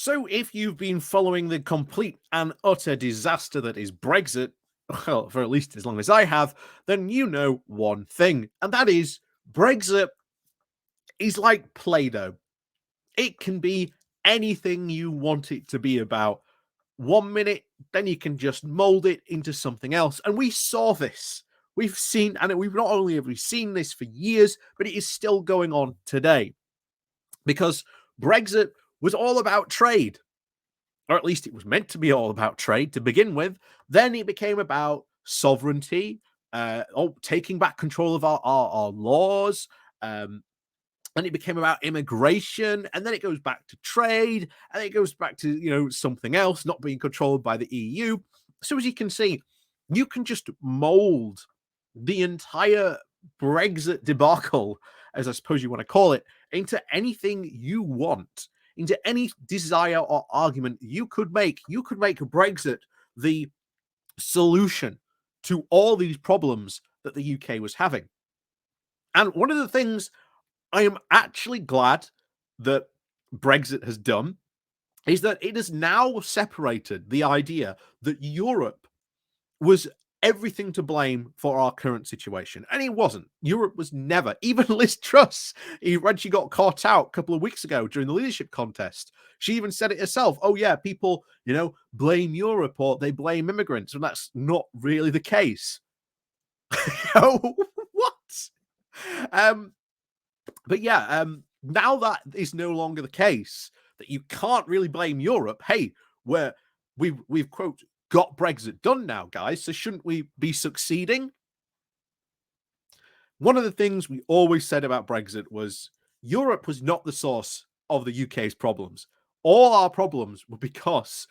So, if you've been following the complete and utter disaster that is Brexit, well, for at least as long as I have, then you know one thing, and that is Brexit is like Play Doh. It can be anything you want it to be about. 1 minute, then you can just mold it into something else. And we saw this. We've seen, and we've not only have we seen this for years, but it is still going on today. Because Brexit was all about trade, or at least it was meant to be all about trade to begin with. Then it became about sovereignty, taking back control of our laws, and it became about immigration, and then it goes back to trade, and it goes back to something else, not being controlled by the EU. So as you can see, you can just mold the entire Brexit debacle, as I suppose you want to call it, into anything you want, into any desire or argument you could make. You could make Brexit the solution to all these problems that the UK was having. And one of the things I am actually glad that Brexit has done is that it has now separated the idea that Europe was everything to blame for our current situation. And it wasn't. Europe was never. Even Liz Truss, when she got caught out a couple of weeks ago during the leadership contest, she even said it herself. Oh, yeah, people, blame Europe or they blame immigrants. And that's not really the case. What? But yeah, now that is no longer the case, that you can't really blame Europe. Hey, we've quote got Brexit done now, guys. So shouldn't we be succeeding? One of the things we always said about Brexit was Europe was not the source of the UK's problems. All our problems were because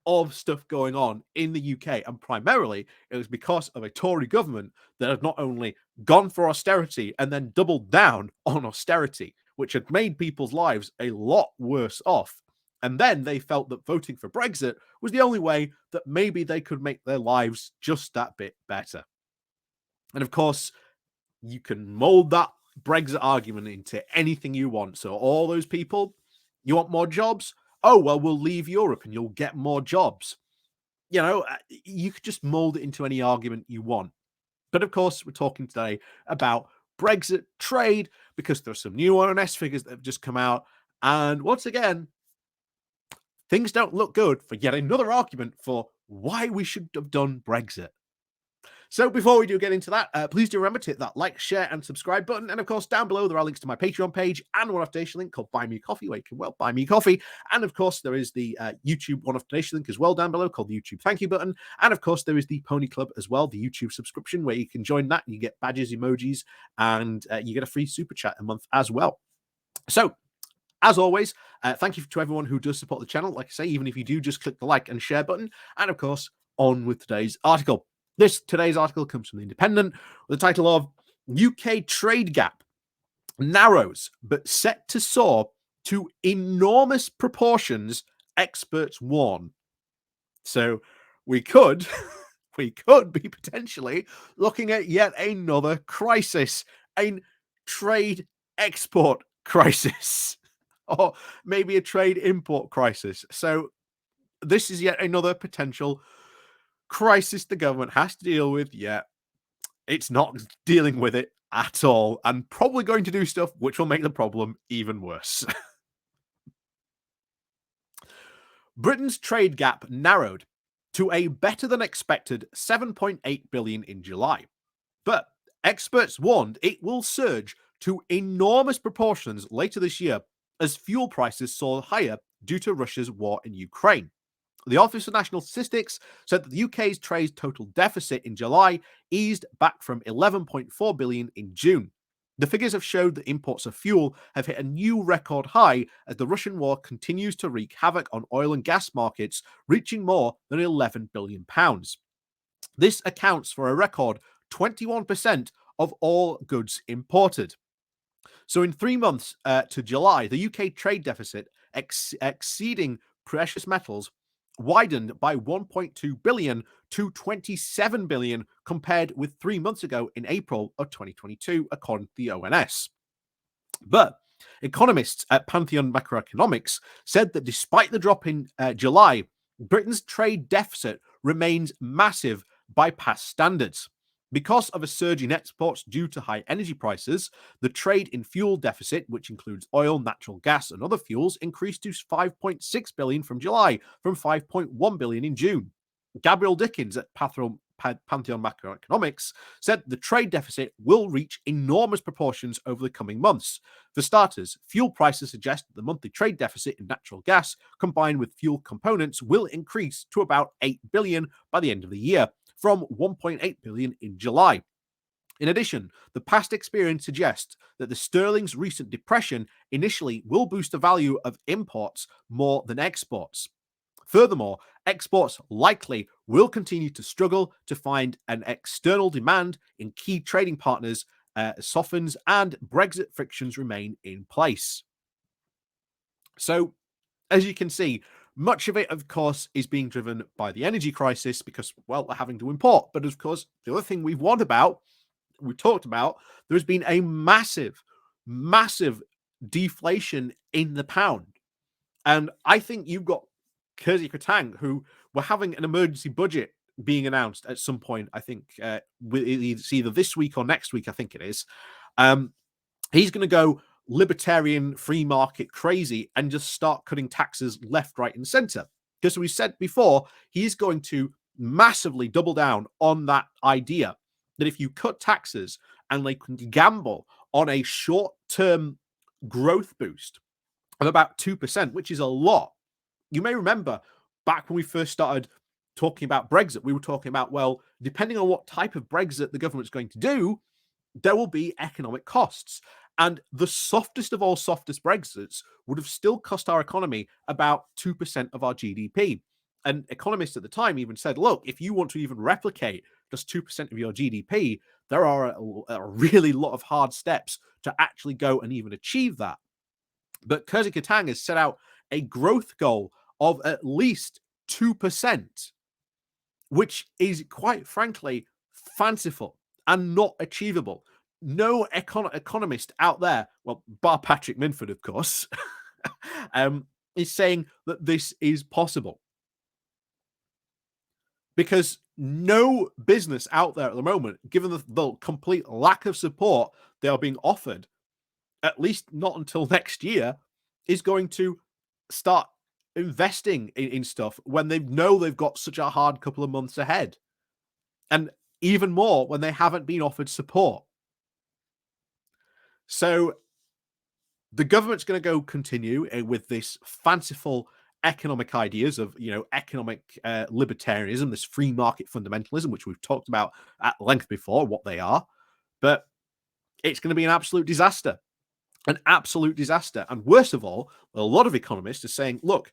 of stuff going on in the UK, and primarily it was because of a Tory government that had not only gone for austerity and then doubled down on austerity, which had made people's lives a lot worse off. And then they felt that voting for Brexit was the only way that maybe they could make their lives just that bit better. And of course, you can mold that Brexit argument into anything you want. So all those people, you want more jobs? Oh, well, we'll leave Europe and you'll get more jobs. You could just mold it into any argument you want. But of course, we're talking today about Brexit trade because there are some new ONS figures that have just come out. And once again, things don't look good for yet another argument for why we should have done Brexit. So before we do get into that, please do remember to hit that like, share, and subscribe button. And of course, down below, there are links to my Patreon page and one-off donation link called Buy Me a Coffee, where you can, buy me coffee. And of course, there is the YouTube one-off donation link as well down below called the YouTube thank you button. And of course, there is the Pony Club as well, the YouTube subscription, where you can join that. You get badges, emojis, and you get a free super chat a month as well. So, as always, thank you to everyone who does support the channel. Like I say, even if you do just click the like and share button. And of course, on with today's article. Today's article comes from The Independent with the title of UK trade gap narrows but set to soar to enormous proportions, experts warn. So we could be potentially looking at yet another crisis, a trade export crisis, or maybe a trade import crisis. So this is yet another potential crisis the government has to deal with, yet it's not dealing with it at all, and probably going to do stuff which will make the problem even worse. Britain's trade gap narrowed to a better than expected 7.8 billion in July, but experts warned it will surge to enormous proportions later this year as fuel prices soar higher due to Russia's war in Ukraine. The Office for National Statistics said that the UK's trade total deficit in July eased back from 11.4 billion in June. The figures have showed that imports of fuel have hit a new record high as the Russian war continues to wreak havoc on oil and gas markets, reaching more than £11 billion. This accounts for a record 21% of all goods imported. So in 3 months to July, the UK trade deficit exceeding precious metals widened by 1.2 billion to 27 billion compared with 3 months ago in April of 2022, according to the ONS. But Economists at Pantheon Macroeconomics said that despite the drop in July, Britain's trade deficit remains massive by past standards. Because of a surge in exports due to high energy prices, the trade in fuel deficit, which includes oil, natural gas, and other fuels, increased to 5.6 billion from July, from 5.1 billion in June. Gabriel Dickens at Pantheon Macroeconomics said the trade deficit will reach enormous proportions over the coming months. For starters, fuel prices suggest that the monthly trade deficit in natural gas, combined with fuel components, will increase to about 8 billion by the end of the year, from 1.8 billion in July. In addition, the past experience suggests that the sterling's recent depression initially will boost the value of imports more than exports. Furthermore, exports likely will continue to struggle to find an external demand in key trading partners softens and Brexit frictions remain in place. So, as you can see, much of it, of course, is being driven by the energy crisis because, well, we're having to import. But of course, the other thing we talked about, there's been a massive, massive deflation in the pound. And I think you've got Kwasi Kwarteng, who were having an emergency budget being announced at some point, I think, it's either this week or next week, I think it is. He's going to go libertarian free market crazy and just start cutting taxes left, right, and center. Because we said before, he's going to massively double down on that idea that if you cut taxes and they can gamble on a short-term growth boost of about 2%, which is a lot. You may remember back when we first started talking about Brexit, we were talking about, well, depending on what type of Brexit the government's going to do, there will be economic costs. And the softest of all softest Brexits would have still cost our economy about 2% of our GDP. And economists at the time even said, look, if you want to even replicate just 2% of your GDP, there are a really lot of hard steps to actually go and even achieve that. But Kwasi Kwarteng has set out a growth goal of at least 2%, which is quite frankly fanciful and not achievable. No economist out there, well, bar Patrick Minford, of course, is saying that this is possible. Because no business out there at the moment, given the complete lack of support they are being offered, at least not until next year, is going to start investing in stuff when they know they've got such a hard couple of months ahead. And even more when they haven't been offered support. So the government's going to go continue with this fanciful economic ideas of, economic libertarianism, this free market fundamentalism, which we've talked about at length before, what they are. But it's going to be an absolute disaster. An absolute disaster. And worst of all, a lot of economists are saying, look,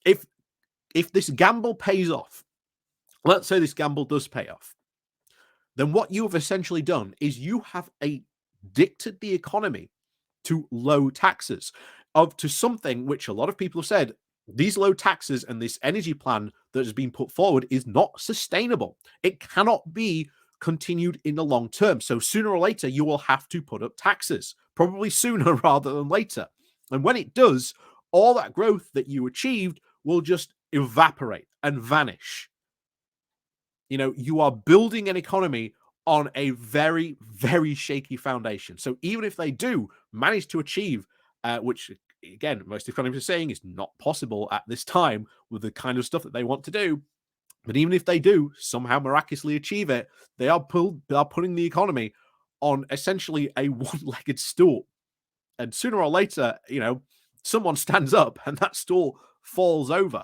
if this gamble pays off, let's say this gamble does pay off, then what you have essentially done is you have addicted the economy to low taxes, to something which a lot of people have said, these low taxes and this energy plan that has been put forward is not sustainable. It cannot be continued in the long term. So sooner or later, you will have to put up taxes, probably sooner rather than later. And when it does, all that growth that you achieved will just evaporate and vanish. You are building an economy on a very, very shaky foundation. So even if they do manage to achieve, which again, most economists are saying is not possible at this time with the kind of stuff that they want to do, but even if they do somehow miraculously achieve it, they are putting the economy on essentially a one-legged stool. And sooner or later, someone stands up and that stool falls over.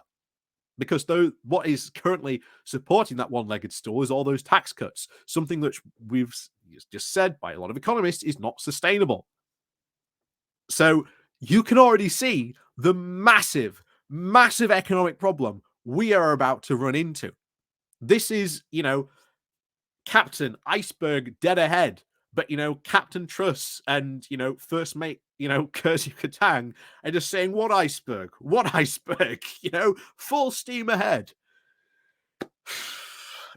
Because what is currently supporting that one-legged stool is all those tax cuts, something that we've just said by a lot of economists is not sustainable. So you can already see the massive, massive economic problem we are about to run into. This is, Captain Iceberg dead ahead. But, Captain Truss and, First Mate, Kwasi Kwarteng are just saying, what iceberg? What iceberg? Full steam ahead.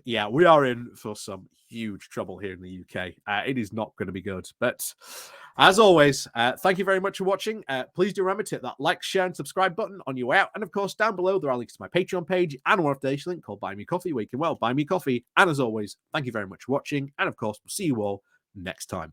Yeah, we are in for some huge trouble here in the UK. It is not going to be good. But as always, thank you very much for watching. Please do remember to hit that like, share, and subscribe button on your way out. And of course, down below, there are links to my Patreon page and one off-day link called Buy Me Coffee, where you can, well, buy me coffee. And as always, thank you very much for watching. And of course, we'll see you all next time.